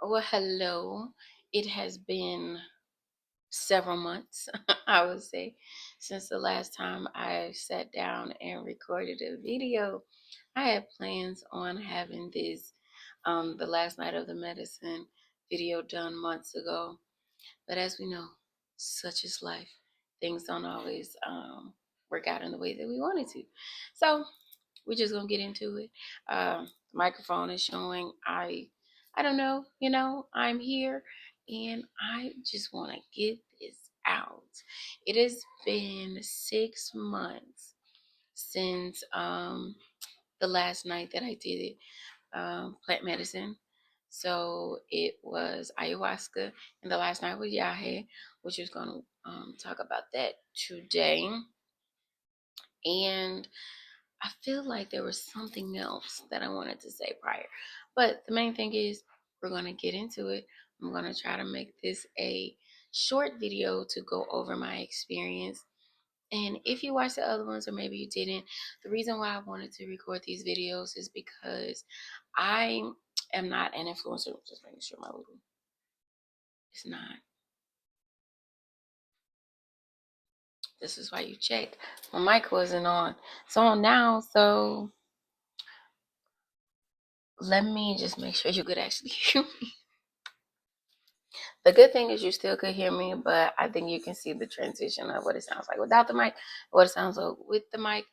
Well, hello. It has been several months, I would say, since the last time I sat down and recorded a video. I had plans on having this, the last night of the medicine video done months ago. But as we know, such is life. Things don't always work out in the way that we wanted to. So we're just gonna get into it. The microphone is showing. I don't know. I'm here, and I just want to get this out. It has been 6 months since the last night that I did it, plant medicine. So it was ayahuasca, and the last night was Yagé, which is gonna talk about that today. And I feel like there was something else that I wanted to say prior. But the main thing is we're going to get into it. I'm going to try to make this a short video to go over my experience. And if you watched the other ones or maybe you didn't, the reason why I wanted to record these videos is because I am not an influencer. Just making sure my little is not. This is why you checked. My mic wasn't on. It's on now, so let me just make sure you could actually hear me. The good thing is you still could hear me, but I think you can see the transition of what it sounds like without the mic, what it sounds like with the mic.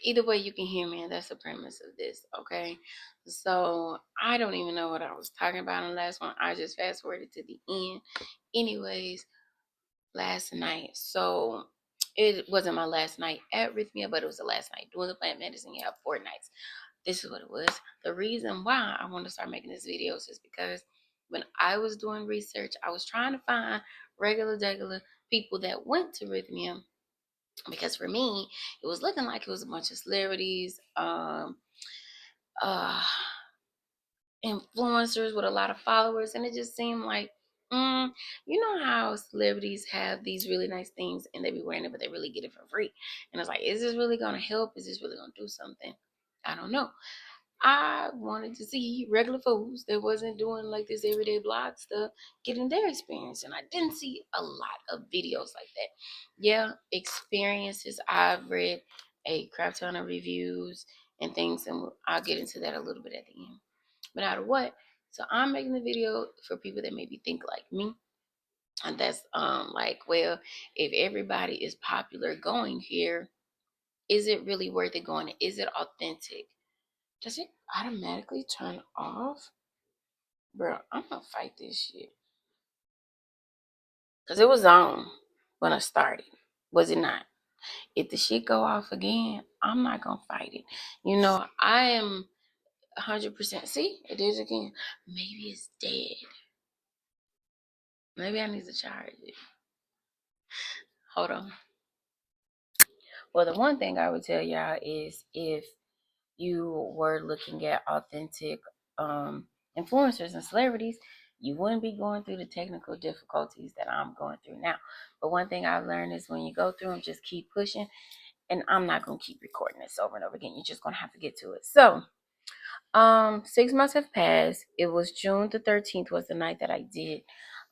Either way, you can hear me, and that's the premise of this, okay? So I don't even know what I was talking about in the last one. I just fast forwarded to the end. Anyways, last night. So it wasn't my last night at Rhythmia, but it was the last night doing the plant medicine. You have 4 nights. This is what it was. The reason why I wanted to start making these videos is because when I was doing research, I was trying to find regular people that went to Rhythmia, because for me, it was looking like it was a bunch of celebrities, uh, influencers with a lot of followers, and it just seemed like, you know how celebrities have these really nice things and they be wearing it, but they really get it for free. And it's like, is this really gonna help? Is this really gonna do something? I don't know. I wanted to see regular fools that wasn't doing like this everyday blog stuff getting their experience. And I didn't see a lot of videos like that. Yeah, experiences. I've read a crap ton of reviews and things, and I'll get into that a little bit at the end. But out of what? So I'm making the video for people that maybe think like me. And that's like, well, if everybody is popular going here, is it really worth it going? Is it authentic? Does it automatically turn off? Bro, I'm gonna fight this shit. Because it was on when I started. Was it not? If the shit go off again, I'm not gonna fight it. I am 100%. See, it is again. Maybe it's dead. Maybe I need to charge it. Hold on. Well, the one thing I would tell y'all is if you were looking at authentic influencers and celebrities, you wouldn't be going through the technical difficulties that I'm going through now. But one thing I've learned is when you go through them, just keep pushing. And I'm not going to keep recording this over and over again. You're just going to have to get to it. So, 6 months have passed. It was June the 13th was the night that I did.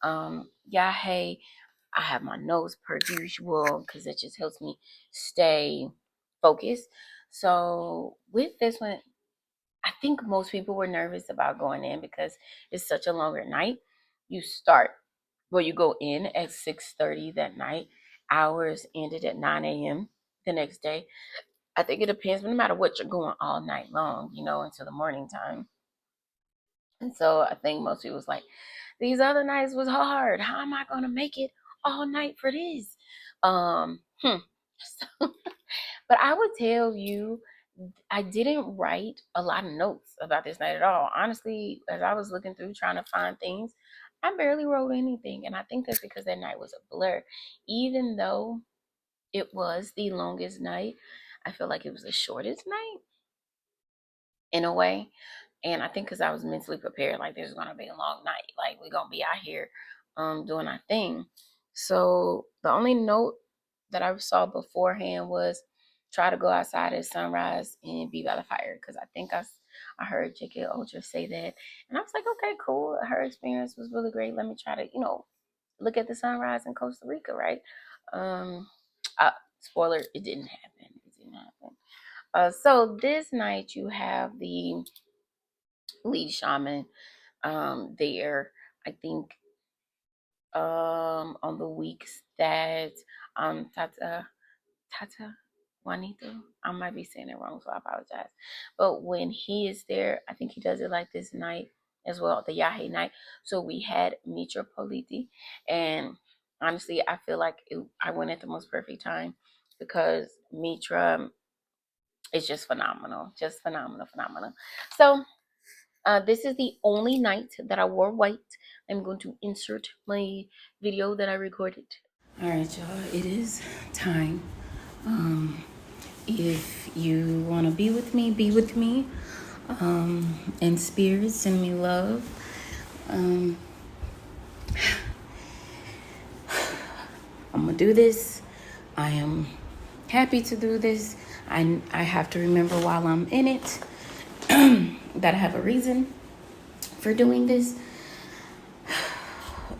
Yeah, hey, I have my notes per usual because it just helps me stay focused. So with this one, I think most people were nervous about going in because it's such a longer night. You go in at 6:30 that night. Hours ended at 9 a.m. the next day. I think it depends, but no matter what, you're going all night long, until the morning time. And so I think most people was like, these other nights was hard. How am I gonna make it all night for this? So, but I would tell you, I didn't write a lot of notes about this night at all. Honestly, as I was looking through trying to find things, I barely wrote anything. And I think that's because that night was a blur. Even though it was the longest night, I feel like it was the shortest night in a way. And I think because I was mentally prepared, like there's gonna be a long night, like we're gonna be out here doing our thing. So the only note that I saw beforehand was try to go outside at sunrise and be by the fire, because I think I heard Yagé Ultra say that, and I was like, okay, cool. Her experience was really great. Let me try to, look at the sunrise in Costa Rica, right? Um, Spoiler, it didn't happen. It didn't happen. So this night you have the lead shaman there. I think on the weeks that Tata Juanito, I might be saying it wrong, so I apologize. But when he is there, I think he does it like this night as well, the Yagé night. So we had Mitra Politi, and honestly, I feel like I went at the most perfect time because Mitra is just phenomenal, phenomenal. So this is the only night that I wore white. I'm going to insert my video that I recorded. All right, y'all, it is time. If you want to be with me, be with me. In spirit, send me love. Um, I'm going to do this. I am happy to do this. I have to remember while I'm in it that I have a reason for doing this.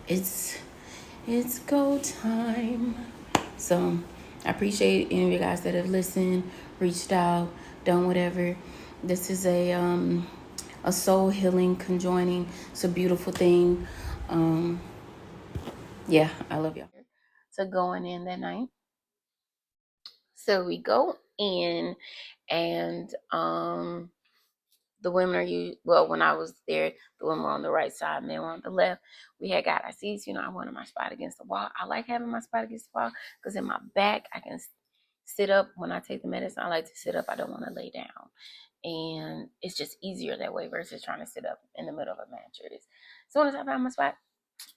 It's go time. So I appreciate any of you guys that have listened, reached out, done whatever. This is a soul healing conjoining. It's a beautiful thing. Yeah, I love y'all. So going in that night. So we go in, and the women when I was there, the women were on the right side, men were on the left. We had got our seats. I wanted my spot against the wall. I like having my spot against the wall because in my back I can sit up when I take the medicine. I like to sit up. I don't want to lay down, and it's just easier that way versus trying to sit up in the middle of a mattress. As soon as I found my spot,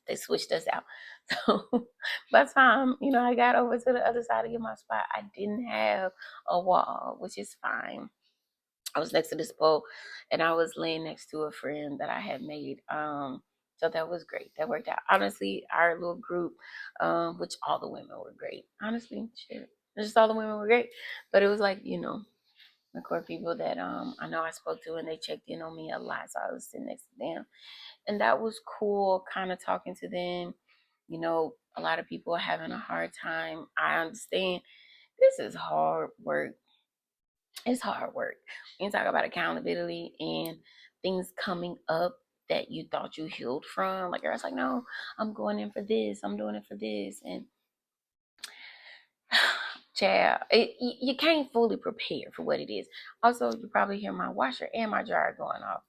they switched us out. So by the time I got over to the other side to get my spot, I didn't have a wall, which is fine. I was next to this pole, and I was laying next to a friend that I had made. So that was great. That worked out. Honestly, our little group, which all the women were great. Honestly, shit, just all the women were great. But it was like the core people that I know I spoke to, and they checked in on me a lot. So I was sitting next to them, and that was cool. Kind of talking to them. A lot of people are having a hard time. I understand. This is hard work. It's hard work. When you talk about accountability and things coming up that you thought you healed from, like you're like, no, I'm going in for this, I'm doing it for this, and child, you can't fully prepare for what it is. Also, you probably hear my washer and my dryer going off.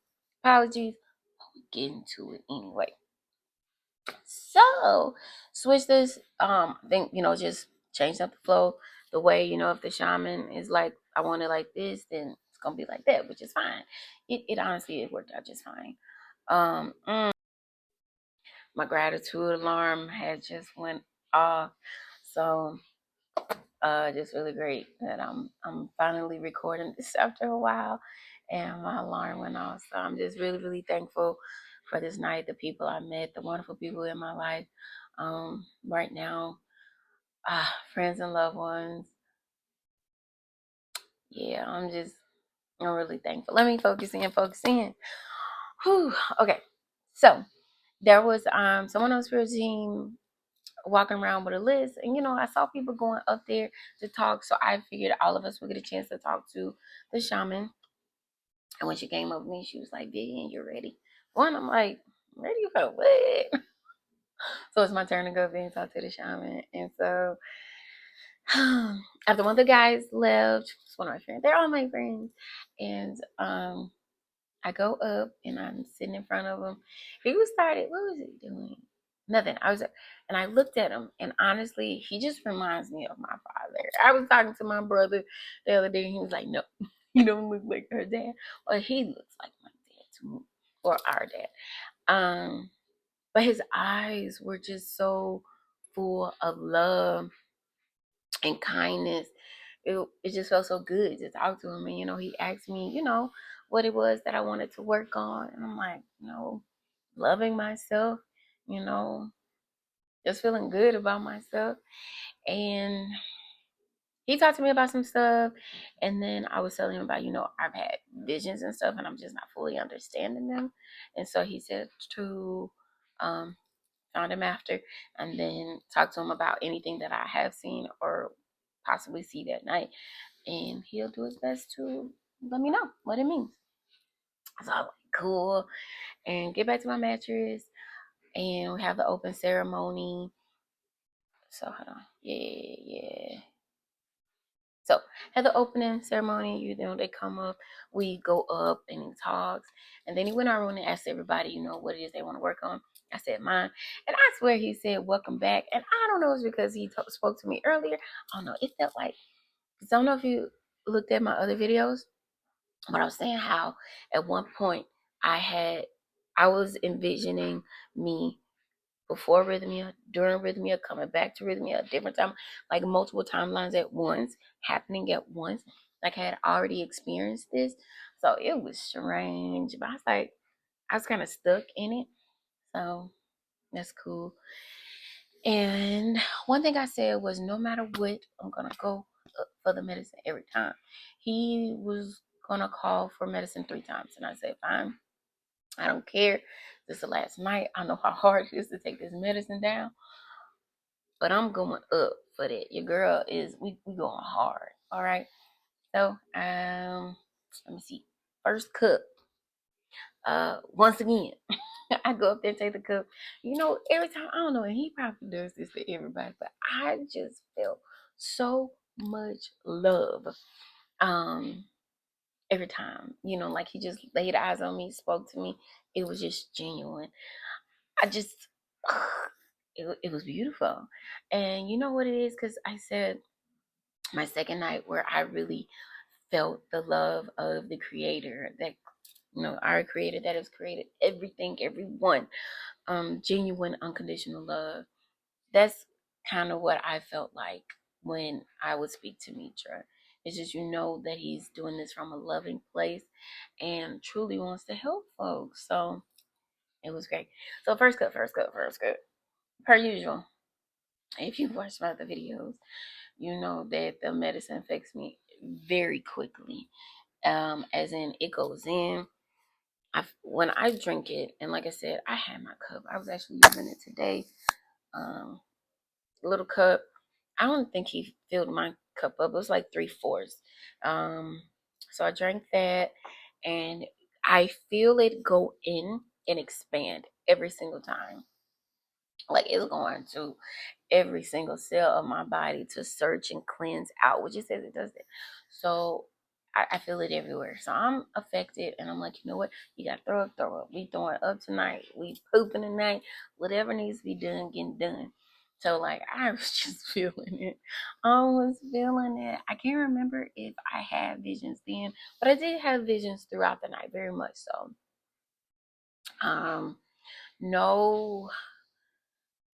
Apologies, but we get into it anyway. So switch this. I think just change up the flow. The way if the shaman is like, I want it like this, then it's gonna be like that, which is fine. It honestly it worked out just fine. Um, mm, my gratitude alarm had just went off, so just really great that I'm finally recording this after a while, and my alarm went off. So I'm just really really thankful for this night, the people I met, the wonderful people in my life. Right now, friends and loved ones. Yeah, I'm really thankful. Let me focus in, focus in. Whew. Okay, so there was someone on the spirit team walking around with a list, and I saw people going up there to talk, so I figured all of us would get a chance to talk to the shaman. And when she came up with me, she was like, Vivian, you're ready. One, I'm like, ready for what? So it's my turn to go up there and talk to the shaman. And so after one of the guys left, it's one of my friends, they're all my friends. And I go up and I'm sitting in front of him. He was started, what was he doing? Nothing. And I looked at him, and honestly, he just reminds me of my father. I was talking to my brother the other day, and he was like, no, you don't look like her dad. Well, he looks like my dad to me, or our dad. But his eyes were just so full of love and kindness. It just felt so good to talk to him. And he asked me, what it was that I wanted to work on. And I'm like, loving myself, you know, just feeling good about myself. And he talked to me about some stuff, and then I was telling him about, I've had visions and stuff, and I'm just not fully understanding them. And so he said to found him after, and then talk to him about anything that I have seen or possibly see that night, and he'll do his best to let me know what it means. So I'm like, cool, and get back to my mattress, and we have the open ceremony. So hold on, yeah. So at the opening ceremony, they come up, we go up and he talks, and then he went around and asked everybody, what it is they want to work on. I said mine, and I swear he said welcome back, and I don't know if it's because he spoke to me earlier. I don't know. It felt like, I don't know if you looked at my other videos, but I was saying how at one point I was envisioning me before Rhythmia, during Rhythmia, coming back to Rhythmia, a different time, like multiple timelines at once, happening at once. Like I had already experienced this. So it was strange. But I was kind of stuck in it. So that's cool. And one thing I said was no matter what, I'm going to go for the medicine every time. He was going to call for medicine 3 times. And I said, fine. I don't care. This is the last night. I know how hard it is to take this medicine down. But I'm going up for that. Your girl is we going hard. All right. So let me see. First cup. Once again, I go up there and take the cup. Every time, I don't know, and he probably does this to everybody, but I just felt so much love. Um every time. Like he just laid eyes on me, spoke to me. It was just genuine. I just it was beautiful. And you know what it is? Because I said my second night where I really felt the love of the creator, that our creator that has created everything, everyone, genuine unconditional love. That's kind of what I felt like when I would speak to Mitra. It's just that he's doing this from a loving place and truly wants to help folks. So it was great. So first cut. Per usual, if you've watched my other videos, you know that the medicine affects me very quickly. As in it goes in. When I drink it, and like I said, I had my cup. I was actually using it today. Um, Little cup. I don't think he filled my cup up. It was like 3/4. So I drank that, and I feel it go in and expand every single time. Like it's going to every single cell of my body to search and cleanse out, which it says it does it. So I feel it everywhere. So I'm affected, and I'm like, you know what? You got to throw up, throw up. We throwing up tonight. We pooping tonight. Whatever needs to be done, getting done. So like I was just feeling it. I was feeling it. I can't remember if I had visions then, but I did have visions throughout the night, very much so. No,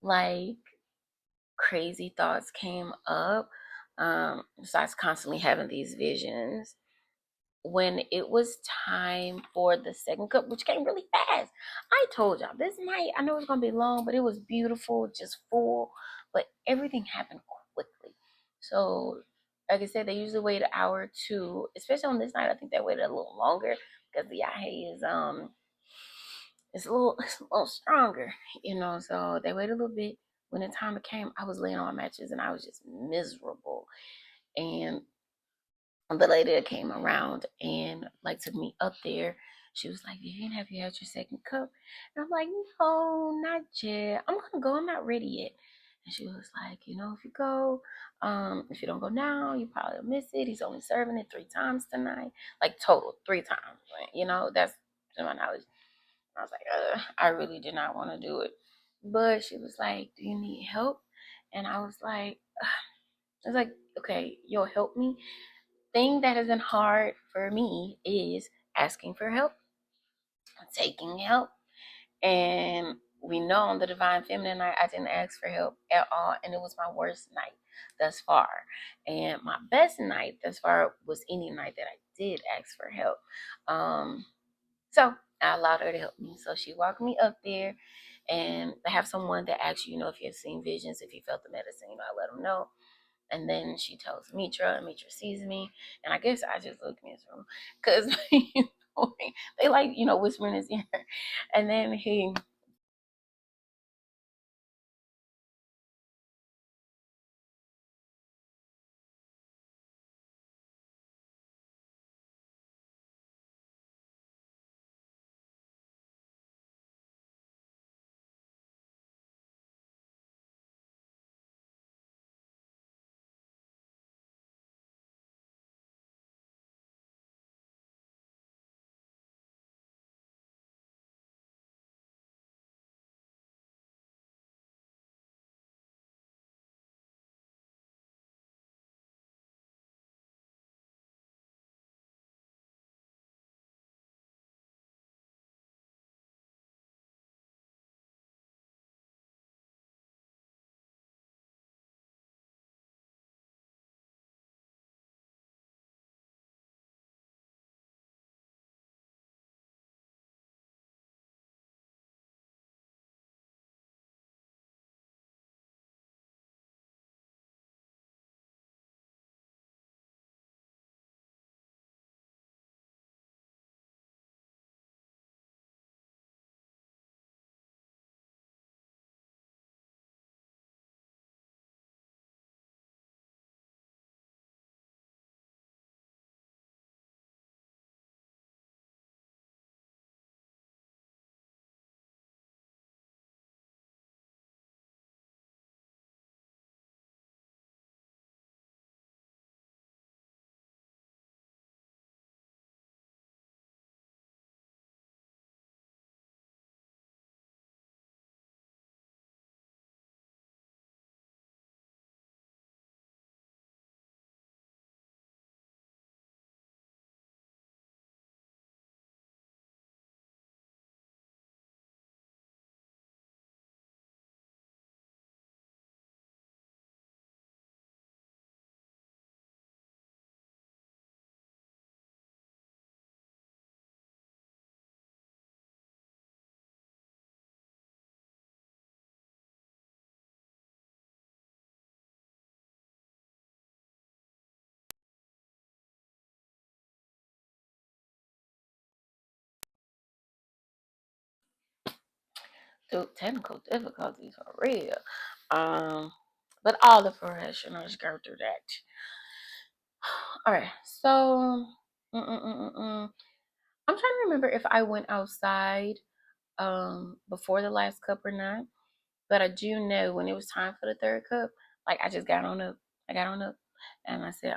like crazy thoughts came up. So I was constantly having these visions. When it was time for the second cup, which came really fast, I told y'all this night, I know it's gonna be long, but it was beautiful, just full. But everything happened quickly. So, like I said, they usually wait an hour or two, especially on this night. I think they waited a little longer because the Yagé is it's a little it's a little stronger, So they waited a little bit. When the time came, I was laying on matches and I was just miserable. And the lady that came around and like took me up there, she was like, Vivian, have you had your second cup? And I'm like, no, not yet. I'm gonna go. I'm not ready yet. And she was like, if you go, if you don't go now, you probably will miss it. He's only serving it 3 times tonight, like total 3 times. That's to my knowledge. I was like, I really did not want to do it. But she was like, do you need help? And I was like, okay, you'll help me. Thing that isn't hard for me is asking for help, taking help. And we know on the Divine Feminine night, I didn't ask for help at all. And it was my worst night thus far. And my best night thus far was any night that I did ask for help. So I allowed her to help me. So she walked me up there, and I have someone that asks you, if you have seen visions, if you felt the medicine, I let them know. And then she tells Mitra, and Mitra sees me, and I guess I just look miserable because they like whispering in his ear, and then he. Technical difficulties are real. Um, but all the professionals go through that. All right, so I'm trying to remember if I went outside before the last cup or not. But I do know when it was time for the third cup, like I just got on up. I got on up, and I said,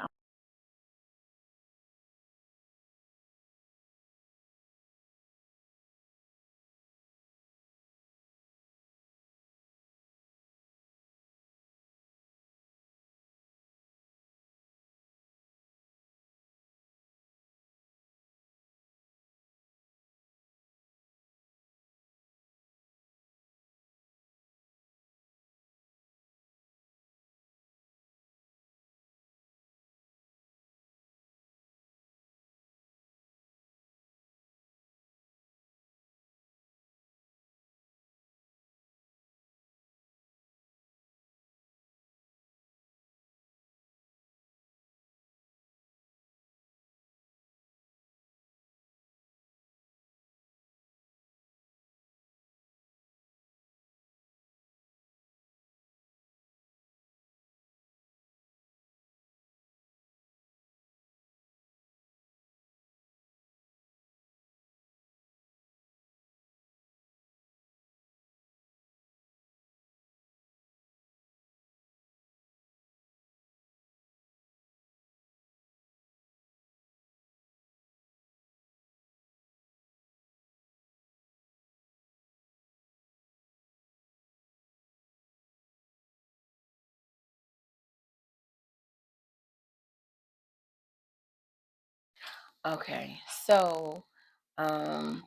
okay, so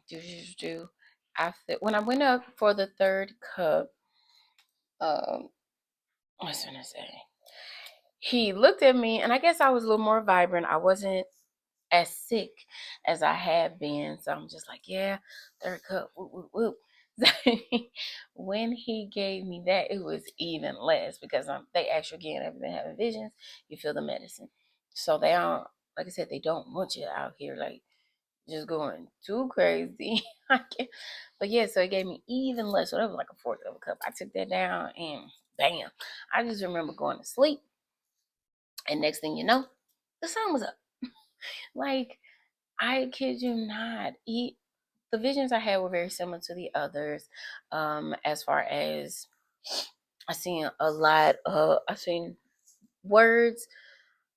do do do. After when I went up for the third cup, um, what's I gonna say? He looked at me, and I guess I was a little more vibrant. I wasn't as sick as I had been, so I'm just like, yeah, third cup, whoop whoop whoop. When he gave me that, it was even less because they actually again have been having visions. You feel the medicine, so they don't. Like I said, they don't want you out here like just going too crazy. I can't. But yeah, so it gave me even less. So that was like a fourth of a cup. I took that down and bam. I just remember going to sleep. And next thing you know, the sun was up. Like, I kid you not. The visions I had were very similar to the others. As far as I seen words,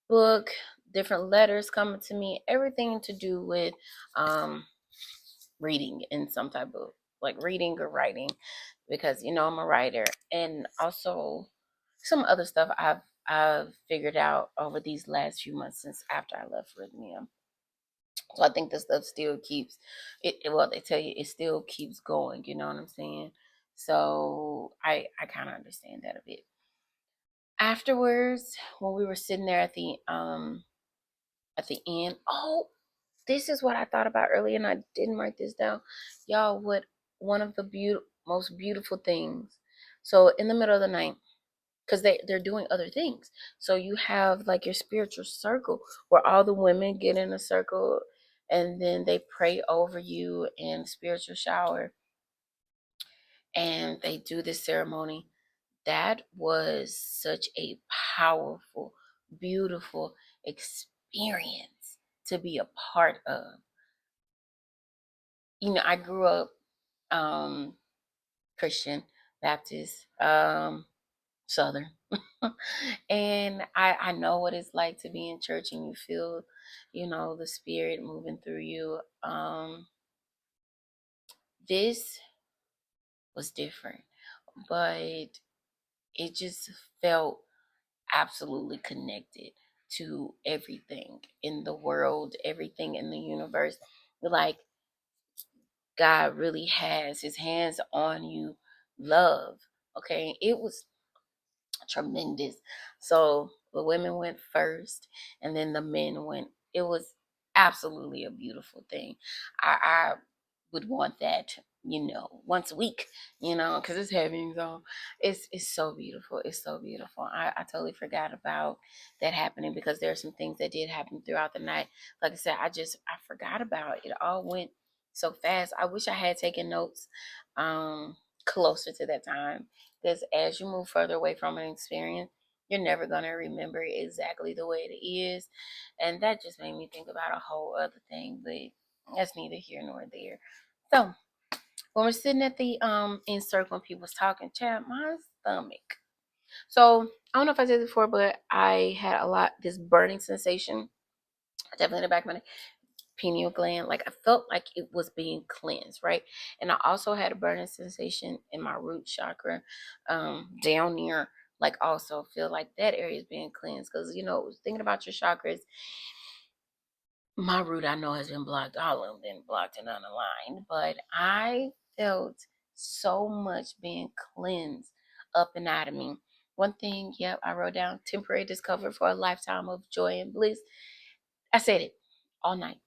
book, different letters coming to me, everything to do with um reading in some type of like reading or writing because I'm a writer, and also some other stuff I've figured out over these last few months since after I left Rhythmia. So I think this stuff still keeps well, they tell you it still keeps going, you know what I'm saying? So I kind of understand that a bit. Afterwards, when we were sitting there at the end, oh, this is what I thought about earlier, and I didn't write this down. Y'all, what one of the most beautiful things. So in the middle of the night, because they're doing other things. So you have like your spiritual circle where all the women get in a circle and then they pray over you in spiritual shower and they do this ceremony. That was such a powerful, beautiful experience to be a part of. I grew up um Christian, Baptist, Southern. And I know what it's like to be in church and you feel, the spirit moving through you. This was different, but it just felt absolutely connected to everything in the world, everything in the universe. Like God really has his hands on you, love. Okay. It was tremendous. So the women went first and then the men went. It was absolutely a beautiful thing. I would want that, once a week, because it's heavy. So it's so beautiful. It's so beautiful. I totally forgot about that happening because there are some things that did happen throughout the night. Like I said, I forgot about it. It all went so fast. I wish I had taken notes closer to that time, because as you move further away from an experience, you're never going to remember it exactly the way it is. And that just made me think about a whole other thing, but that's neither here nor there. So when we're sitting at the in circle and people's talking, chat, my stomach. So I don't know if I said this before, but I had this burning sensation, definitely in the back of my neck, pineal gland. Like I felt like it was being cleansed, right? And I also had a burning sensation in my root chakra, down near. Like also feel like that area is being cleansed because thinking about your chakras, my root I know has been blocked. All of them been blocked and unaligned, but I felt so much being cleansed up and out of me. One thing, yep, I wrote down temporary discomfort for a lifetime of joy and bliss. I said it all night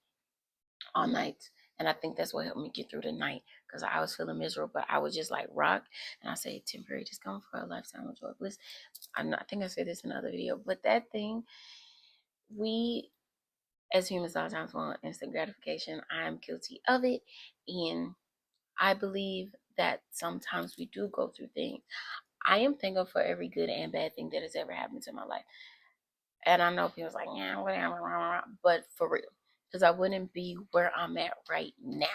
all night. And I think that's what helped me get through the night because I was feeling miserable, but I was just like rock. And I say temporary discomfort for a lifetime of joy bliss. I think I said this in another video, but that thing, we as humans sometimes want instant gratification. I'm guilty of it. And I believe that sometimes we do go through things. I am thankful for every good and bad thing that has ever happened to my life. And I know people's like, yeah, whatever, but for real, because I wouldn't be where I'm at right now.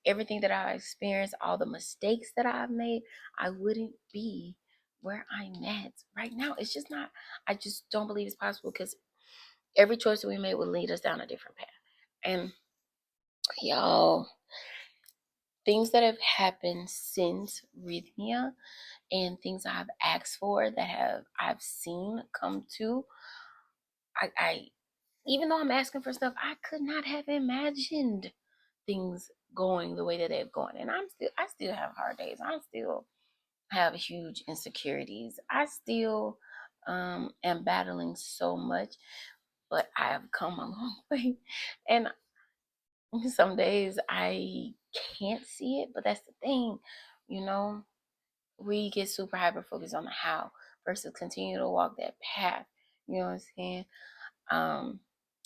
Everything that I experienced, all the mistakes that I've made, I wouldn't be where I'm at right now. It's just not, I just don't believe it's possible because every choice that we made would lead us down a different path. And y'all, things that have happened since Rhythmia and things I've asked for that I've seen come to, I even though I'm asking for stuff, I could not have imagined things going the way that they've gone. And I still have hard days. I still have huge insecurities. I still am battling so much, but I have come a long way. And Some days I can't see it, but that's the thing, you know. We get super hyper focused on the how versus continue to walk that path. You know what I'm saying?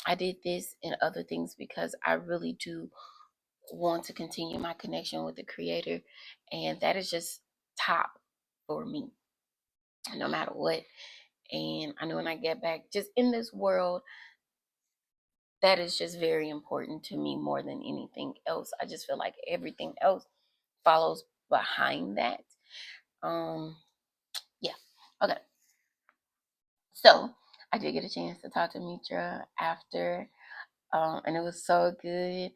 I did this and other things because I really do want to continue my connection with the creator, and that is just top for me no matter what. And I know when I get back just in this world, that is just very important to me more than anything else. I just feel like everything else follows behind that. um yeah. Okay. So I did get a chance to talk to Mitra after, and it was so good.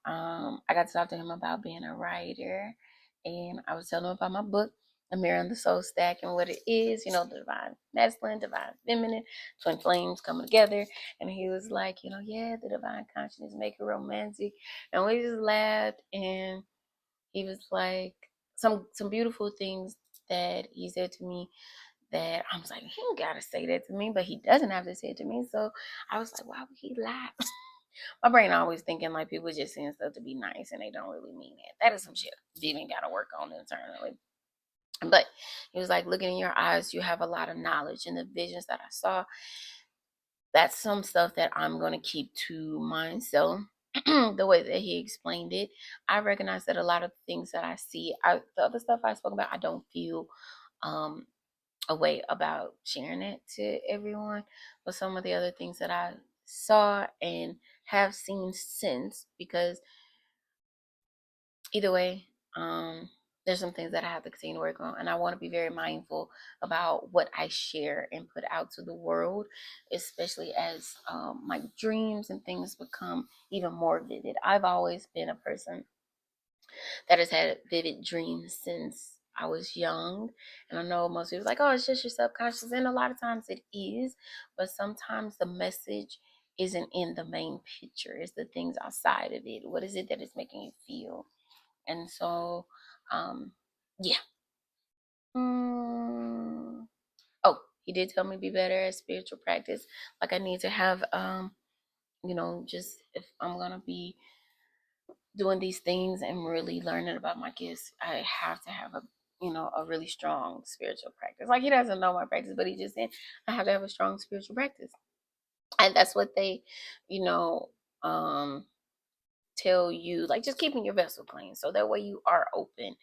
I got to talk to him about being a writer, and I was telling him about my book, A Mirror on the Soul Stack, and what it is, the divine masculine, divine feminine, twin flames coming together. And he was like, yeah, the divine consciousness make it romantic. And we just laughed, and he was like, some beautiful things that he said to me that I was like, he ain't gotta say that to me, but he doesn't have to say it to me. So I was like, why would he lie? My brain always thinking like people just saying stuff to be nice and they don't really mean it. That is some shit Steven gotta work on internally. But he was like, looking in your eyes, you have a lot of knowledge, and the visions that I saw, that's some stuff that I'm gonna keep to myself. The way that he explained it, I recognize that a lot of things that I see, the other stuff I spoke about, I don't feel um a way about sharing it to everyone. But some of the other things that I saw and have seen since, because either way, there's some things that I have to continue to work on, and I want to be very mindful about what I share and put out to the world, especially as my dreams and things become even more vivid. I've always been a person that has had vivid dreams since I was young. And I know most people are like, oh, it's just your subconscious. And a lot of times it is, but sometimes the message isn't in the main picture. It's the things outside of it. What is it that is making you feel? And so, yeah. Oh, he did tell me to be better at spiritual practice. Like I need to have, just if I'm going to be doing these things and really learning about my gifts, I have to have a really strong spiritual practice. Like he doesn't know my practice, but he just said I have to have a strong spiritual practice. And that's what they, you know, um tell you, like just keeping your vessel clean. So that way you are open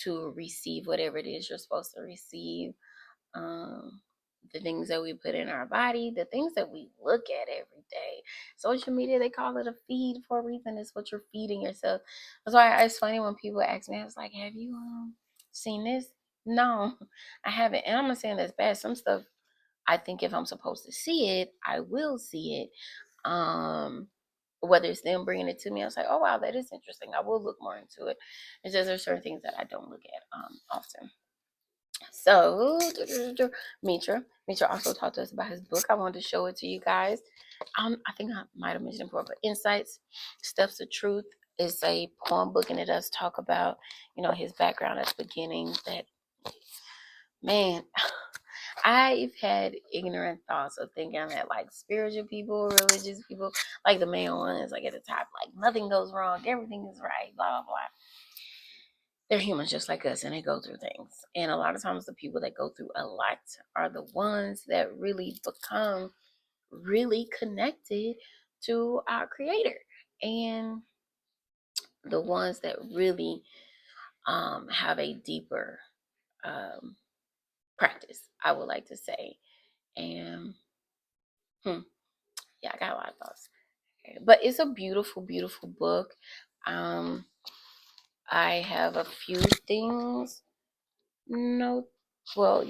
to receive whatever it is you're supposed to receive. um, the things that we put in our body, the things that we look at every day. Social media, they call it a feed for a reason. It's what you're feeding yourself. That's why it's funny when people ask me, I was like, have you seen this? No, I haven't. And I'm not saying that's bad. Some stuff I think if I'm supposed to see it, I will see it. Um, whether it's them bringing it to me, I was like, oh wow, that is interesting. I will look more into it. It's just there's certain things that I don't look at often. So, Mitra also talked to us about his book. I wanted to show it to you guys. I think I might have mentioned it before, but Insights, Steps of Truth is a poem book, and it does talk about, his background at the beginning. That, man, I've had ignorant thoughts of thinking that like spiritual people, religious people, like the main ones, like at the top, like nothing goes wrong, everything is right, blah blah blah. They're humans just like us, and they go through things. And a lot of times the people that go through a lot are the ones that really become really connected to our creator, and the ones that really have a deeper um, practice, I would like to say. And yeah, I got a lot of thoughts. Okay. But it's a beautiful, beautiful book. um, I have a few things. No, well,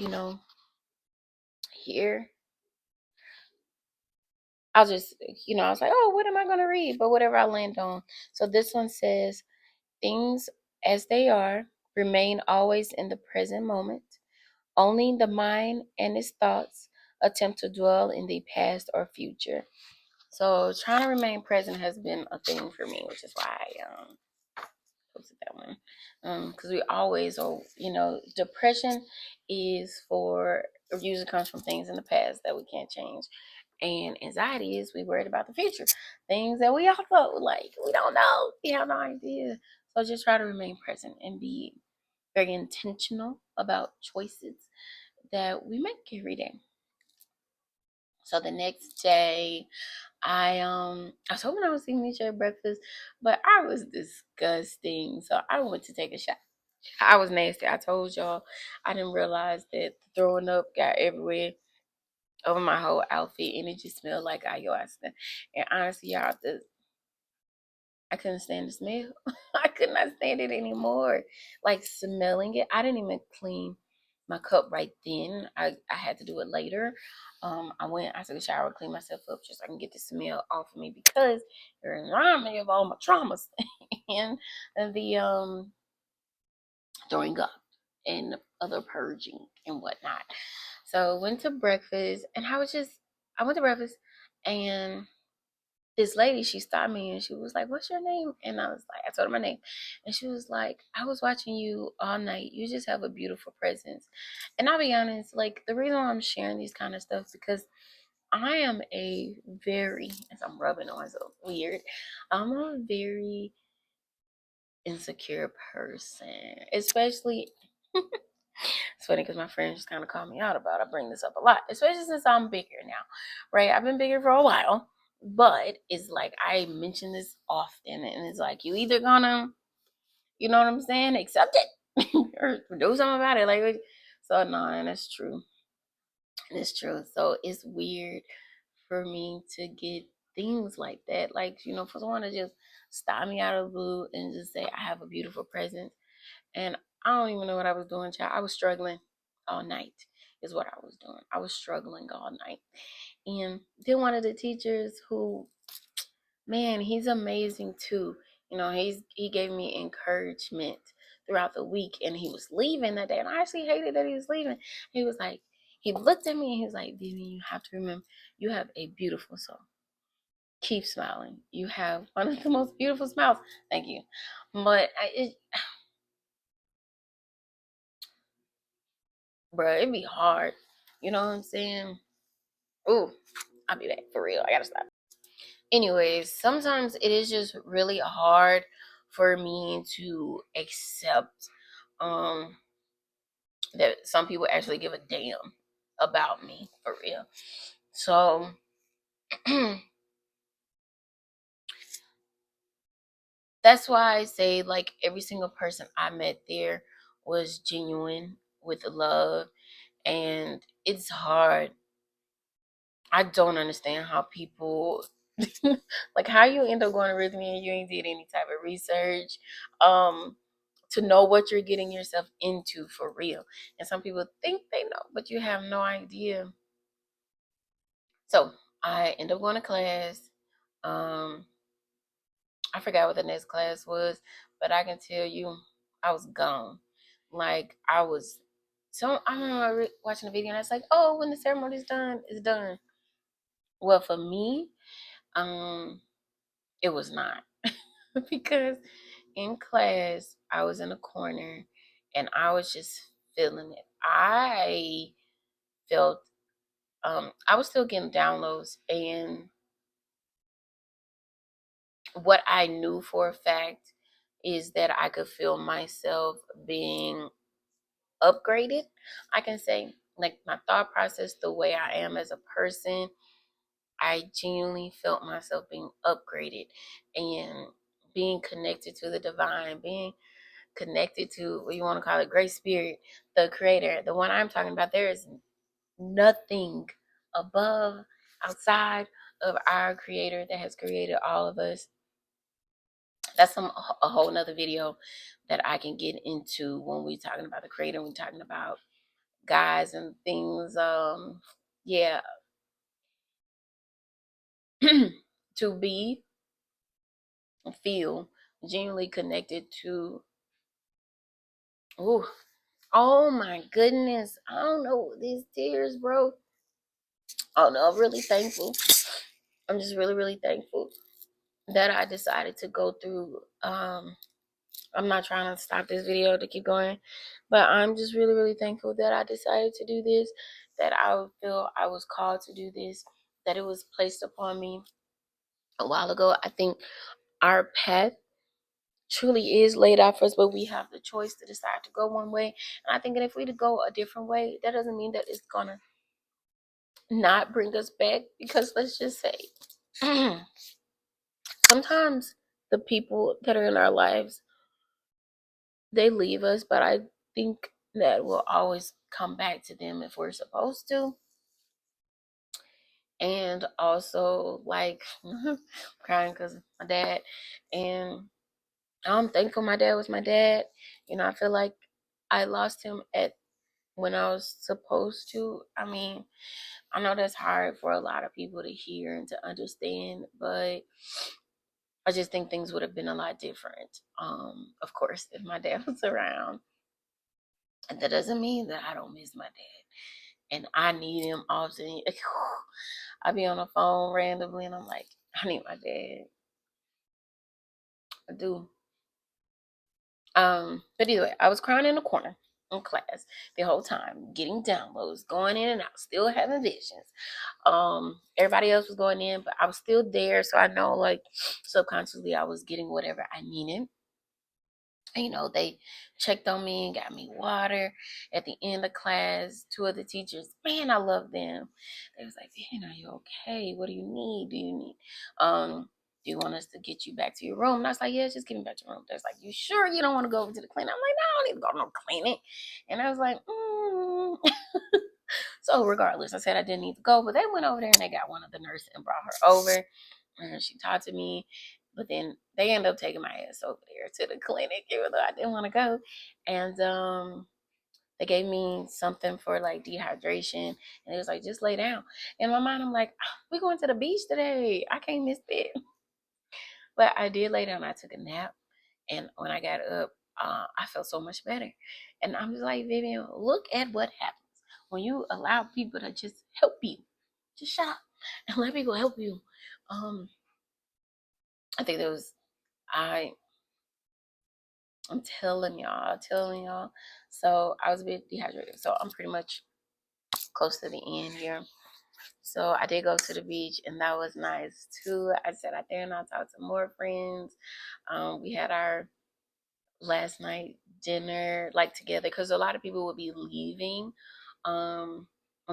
here I'll just, I was like, oh, what am I going to read? But whatever I land on. So this one says, things as they are remain always in the present moment. Only the mind and its thoughts attempt to dwell in the past or future. So trying to remain present has been a thing for me, which is why I posted that one. Because we always, depression is for, usually comes from things in the past that we can't change. And anxiety is we worried about the future, things that we also like we don't know, we have no idea. So just try to remain present and be very intentional about choices that we make every day. So the next day, I was hoping I was eating each other breakfast, but I was disgusting. So I went to take a shot. I was nasty. I told y'all I didn't realize that throwing up got everywhere over my whole outfit and it just smelled like ayahuasca. And honestly, y'all, I couldn't stand the smell. I could not stand it anymore. Like smelling it, I didn't even clean my cup right then. I had to do it later. I took a shower, cleaned myself up just so I can get the smell off of me because it reminded me of all my traumas and the throwing up and other purging and whatnot. So went to breakfast and I went to breakfast and this lady, she stopped me and she was like, "What's your name?" And I was like, I told her my name. And she was like, "I was watching you all night. You just have a beautiful presence." And I'll be honest, like the reason why I'm sharing these kind of stuff because I am a very, as I'm rubbing on so weird, I'm a very insecure person, especially it's funny because my friends just kind of call me out about it. I bring this up a lot, especially since I'm bigger now, right? I've been bigger for a while, but it's like I mention this often, and it's like you either gonna, you know what I'm saying, accept it or do something about it. Like, so no, and that's true. It's true. So it's weird for me to get things like that, like for someone to just stop me out of the blue and just say I have a beautiful presence and I don't even know what I was doing, child. I was struggling all night, is what I was doing. I was struggling all night. And then one of the teachers who, man, he's amazing too. He gave me encouragement throughout the week and he was leaving that day. And I actually hated that he was leaving. He was like, he looked at me and he was like, "Vivian, you have to remember, you have a beautiful soul. Keep smiling. You have one of the most beautiful smiles." Thank you. But bro, it'd be hard. You know what I'm saying? Ooh, I'll be back for real. I gotta stop. Anyways, sometimes it is just really hard for me to accept um that some people actually give a damn about me for real. So that's why I say like every single person I met there was genuine with love and it's hard. I don't understand how people like how you end up going to Rhythm and you ain't did any type of research um to know what you're getting yourself into for real. And some people think they know, but you have no idea. So I end up going to class. Um I forgot what the next class was, but I can tell you I was gone. Like I was so I remember watching the video and I was like, "Oh, when the ceremony's done, it's done." Well, for me, um it was not. Because in class, I was in a corner and I was just feeling it. I felt I was still getting downloads and what I knew for a fact is that I could feel myself being upgraded. I can say like my thought process, the way I am as a person, I genuinely felt myself being upgraded and being connected to the divine, being connected to what you want to call it, great spirit, the creator, the one I'm talking about. There is nothing above, outside of our creator that has created all of us. That's a whole nother video that I can get into when we're talking about the creator, we're talking about guys and things. Yeah. To be feel genuinely connected to, oh, oh my goodness, I don't know, these tears, bro. Oh no, I'm really thankful. I'm just really, really thankful that I decided to go through. I'm not trying to stop this video to keep going, but I'm just really, really thankful that I decided to do this, that I feel I was called to do this, that it was placed upon me a while ago. I think our path truly is laid out for us, but we have the choice to decide to go one way. And I think that if we to go a different way, that doesn't mean that it's gonna not bring us back. Because let's just say, sometimes the people that are in our lives, they leave us, but I think that we'll always come back to them if we're supposed to. And also, like, crying because of my dad. And I'm thankful my dad was my dad. I feel like I lost him at when I was supposed to. I mean, I know that's hard for a lot of people to hear and to understand, but I just think things would have been a lot different. Of course, if my dad was around. And that doesn't mean that I don't miss my dad. And I need him often. I be on the phone randomly and I'm like, I need my dad. I do. But either way, I was crying in the corner in class the whole time, getting downloads, going in and out, still having visions. Everybody else was going in, but I was still there. So I know, like, subconsciously I was getting whatever I needed. They checked on me and got me water at the end of class. Two of the teachers, man, I love them. They was like, "Man, are you okay? What do you need? Do you want us to get you back to your room?" And I was like, "Yeah, just get me back to your room." They was like, "You sure you don't want to go over to the clinic?" I'm like, "No, I don't need to go to no clinic." And I was like, So regardless, I said I didn't need to go, but they went over there and they got one of the nurses and brought her over. And she talked to me, but then they ended up taking my ass over there to the clinic, even though I didn't want to go. And they gave me something for like dehydration, and it was like, just lay down. In my mind, I'm like, we're going to the beach today. I can't miss it. But I did lay down. I took a nap, and when I got up, I felt so much better. And I'm just like, Vivian, look at what happens when you allow people to just help you. Just shut up and let people help you. I think there was I I'm telling y'all. So I was a bit dehydrated. So I'm pretty much close to the end here. So I did go to the beach, and that was nice too. I sat out there and I talked to more friends. We had our last night dinner like together, because a lot of people would be leaving on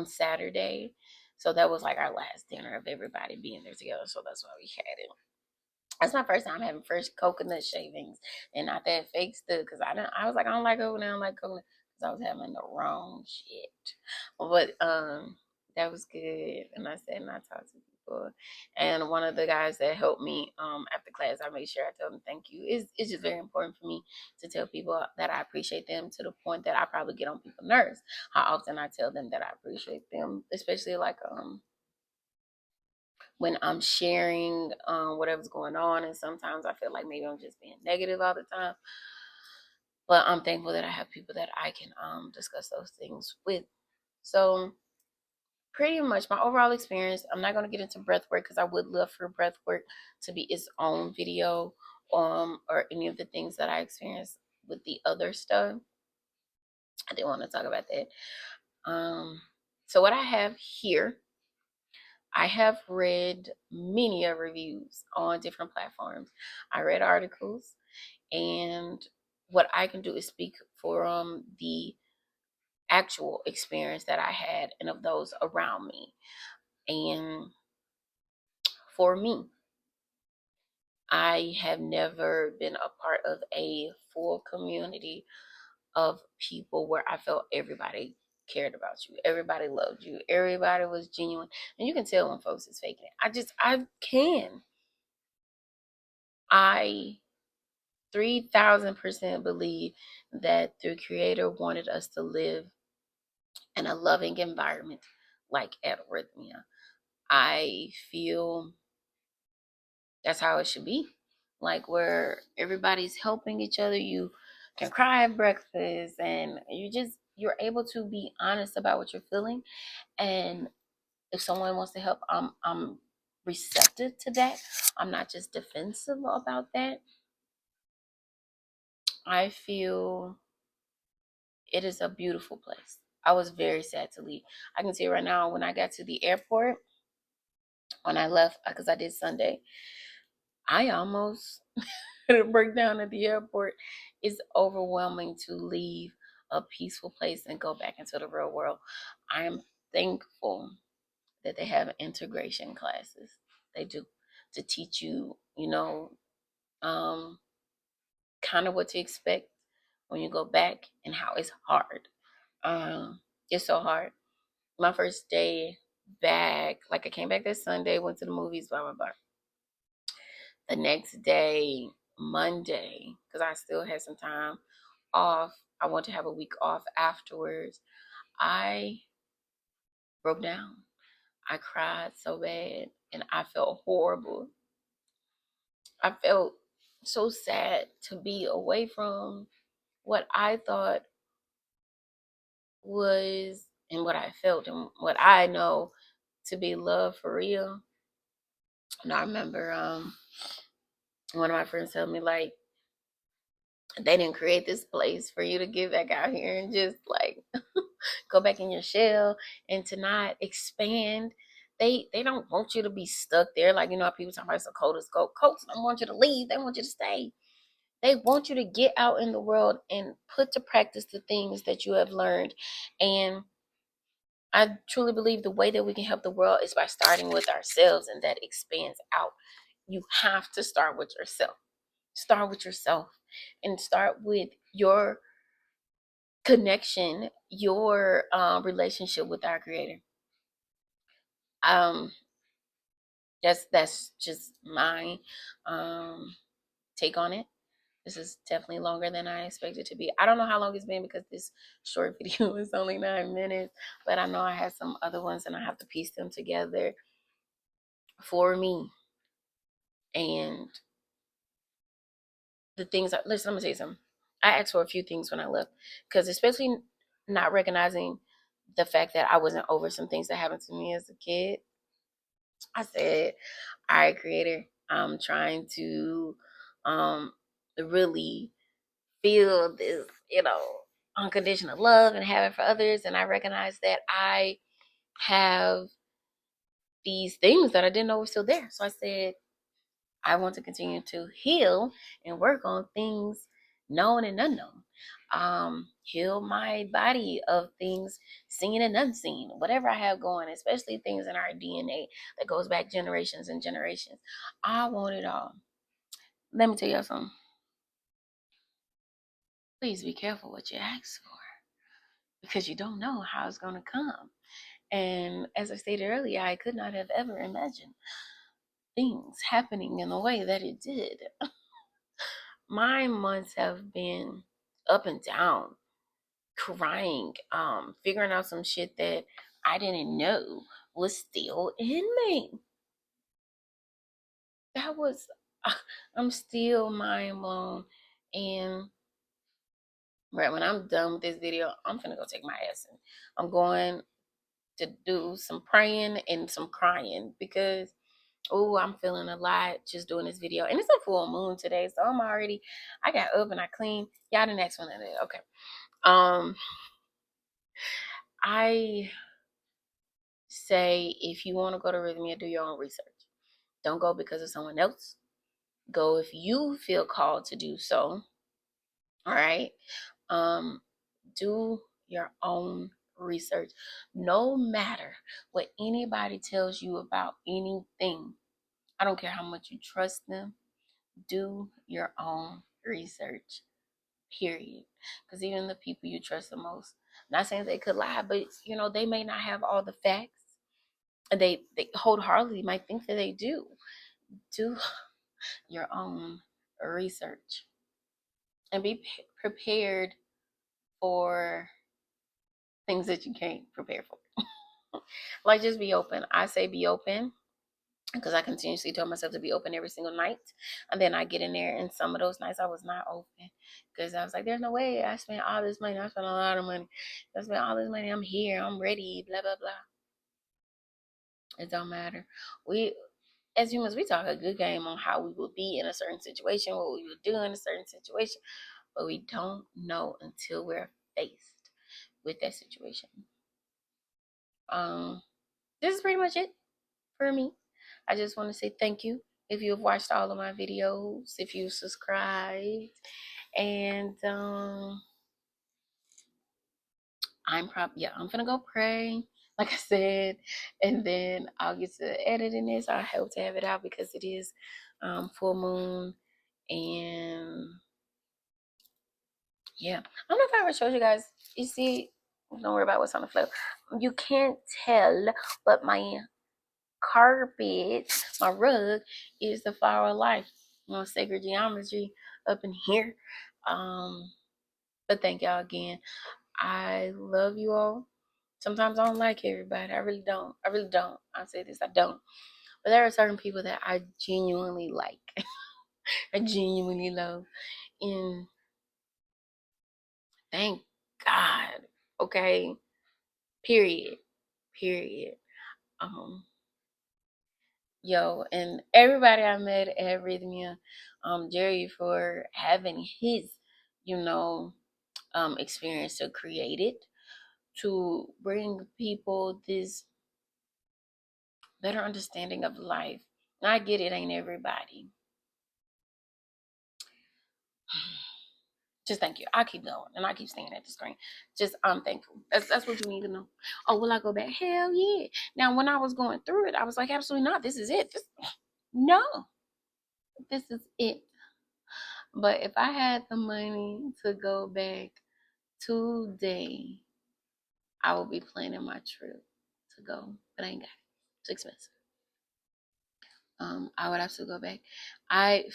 Saturday. So that was like our last dinner of everybody being there together. So that's why we had it. That's my first time having fresh coconut shavings and not that fake stuff. Because I was like, I don't like coconut. I don't like coconut, because I was having the wrong shit. But that was good. And I said, and I talked to people. And one of the guys that helped me after class, I made sure I told them thank you. It's just very important for me to tell people that I appreciate them, to the point that I probably get on people's nerves. How often I tell them that I appreciate them, especially like when I'm sharing whatever's going on. And sometimes I feel like maybe I'm just being negative all the time. But I'm thankful that I have people that I can discuss those things with. So pretty much my overall experience, I'm not going to get into breath work, because I would love for breath work to be its own video, or any of the things that I experienced with the other stuff. I didn't want to talk about that. So what I have here, I have read many reviews on different platforms. I read articles, and what I can do is speak for the actual experience that I had and of those around me. And for me, I have never been a part of a full community of people where I felt everybody cared about you, everybody loved you, everybody was genuine. And you can tell when folks is faking it. I 3,000% believe that the Creator wanted us to live in a loving environment like at Arrhythmia. I feel that's how it should be. Like, where everybody's helping each other. You can cry at breakfast, and you're able to be honest about what you're feeling. And if someone wants to help, I'm receptive to that. I'm not just defensive about that. I feel it is a beautiful place. I was very sad to leave. I can tell you right now, when I got to the airport, when I left, because I did Sunday, I almost had a breakdown at the airport. It's overwhelming to leave a peaceful place and go back into the real world. I am thankful that they have integration classes. They do, to teach you, um, kind of what to expect when you go back and how it's hard. Um, it's so hard. My first day back, like I came back this Sunday, went to the movies, blah, blah, blah. The next day, Monday, because I still had some time off, I want to have a week off afterwards. I broke down. I cried so bad and I felt horrible. I felt so sad to be away from what I thought was, and what I felt and what I know to be love for real. And I remember one of my friends told me, like, they didn't create this place for you to get back out here and just like go back in your shell and to not expand. They don't want you to be stuck there. Like, how people talk about it's a cold as cold. Coats don't want you to leave. They want you to stay. They want you to get out in the world and put to practice the things that you have learned. And I truly believe the way that we can help the world is by starting with ourselves, and that expands out. You have to start with yourself. Start with yourself and start with your connection, your relationship with our creator. Um, that's just my take on it. This is definitely longer than I expected to be. I don't know how long it's been because this short video is only 9 minutes, but I know I have some other ones and I have to piece them together for me. And the things, listen, I'm gonna say something. I asked for a few things when I left, because especially not recognizing the fact that I wasn't over some things that happened to me as a kid. I said, all right, creator, I'm trying to really feel this, unconditional love and have it for others. And I recognize that I have these things that I didn't know were still there. So I said, I want to continue to heal and work on things known and unknown. Heal my body of things seen and unseen, whatever I have going, especially things in our DNA that goes back generations and generations. I want it all. Let me tell you something. Please be careful what you ask for, because you don't know how it's going to come. And as I stated earlier, I could not have ever imagined things happening in the way that it did. My months have been up and down, crying, figuring out some shit that I didn't know was still in me. That was, I'm still mind blown. And right when I'm done with this video, I'm gonna go take my ass in. I'm going to do some praying and some crying because, oh, I'm feeling a lot just doing this video. And it's a full moon today, so I got up and I cleaned. Y'all the next one. Okay. I say, if you want to go to Rhythmia, do your own research. Don't go because of someone else. Go if you feel called to do so. All right. Do your own research. No matter what anybody tells you about anything, I don't care how much you trust them, do your own research, period. Because even the people you trust the most, not saying they could lie, but they may not have all the facts. They wholeheartedly might think that they do. Do your own research and be prepared for things that you can't prepare for. Like, just be open. I say be open because I continuously tell myself to be open every single night. And then I get in there, and some of those nights I was not open because I was like, there's no way I spent all this money. I spent a lot of money. I spent all this money. I'm here. I'm ready. Blah, blah, blah. It don't matter. We, as humans, we talk a good game on how we will be in a certain situation, what we will do in a certain situation, but we don't know until we're faced with that situation. This is pretty much it for me. I just want to say thank you if you have watched all of my videos, if you subscribed, and I'm gonna go pray, like I said, and then I'll get to editing this. I hope to have it out because it is full moon, and yeah, I don't know if I ever showed you guys. You see, don't worry about what's on the floor. You can't tell, but my carpet, my rug, is the flower of life. Sacred geometry up in here. But thank y'all again. I love you all. Sometimes I don't like everybody. I really don't. I really don't. I'll say this, I don't. But there are certain people that I genuinely like. I genuinely love. And thank God. Okay. Period. Period. Um, and everybody I met at Rhythmia, Jerry for having his, you know, experience to create it, to bring people this better understanding of life. And I get it ain't everybody. Just thank you. I keep going and I keep staying at the screen. Just I'm thankful. That's what you need to know. Oh, will I go back? Hell yeah. Now when I was going through it, I was like, absolutely not. This is it. No, this is it. But if I had the money to go back today, I would be planning my trip to go. But I ain't got it. It's expensive. I would have to go back.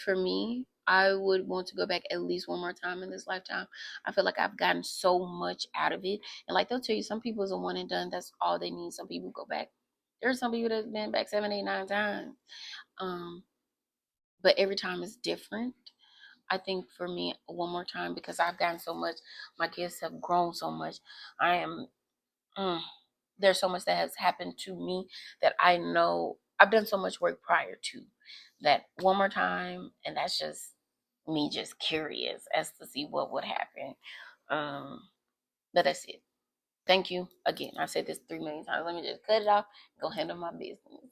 For me, I would want to go back at least one more time in this lifetime. I feel like I've gotten so much out of it. And like they'll tell you, some people is a one and done. That's all they need. Some people go back. There's some people that's been back 7, 8, 9 times. Um, but every time is different. I think for me, one more time because I've gotten so much. My kids have grown so much. I am. There's so much that has happened to me that I know I've done so much work prior to that one more time, and that's just me just curious as to see what would happen. But that's it. Thank you again. I've said this 3 million times. Let me just cut it off and go handle my business.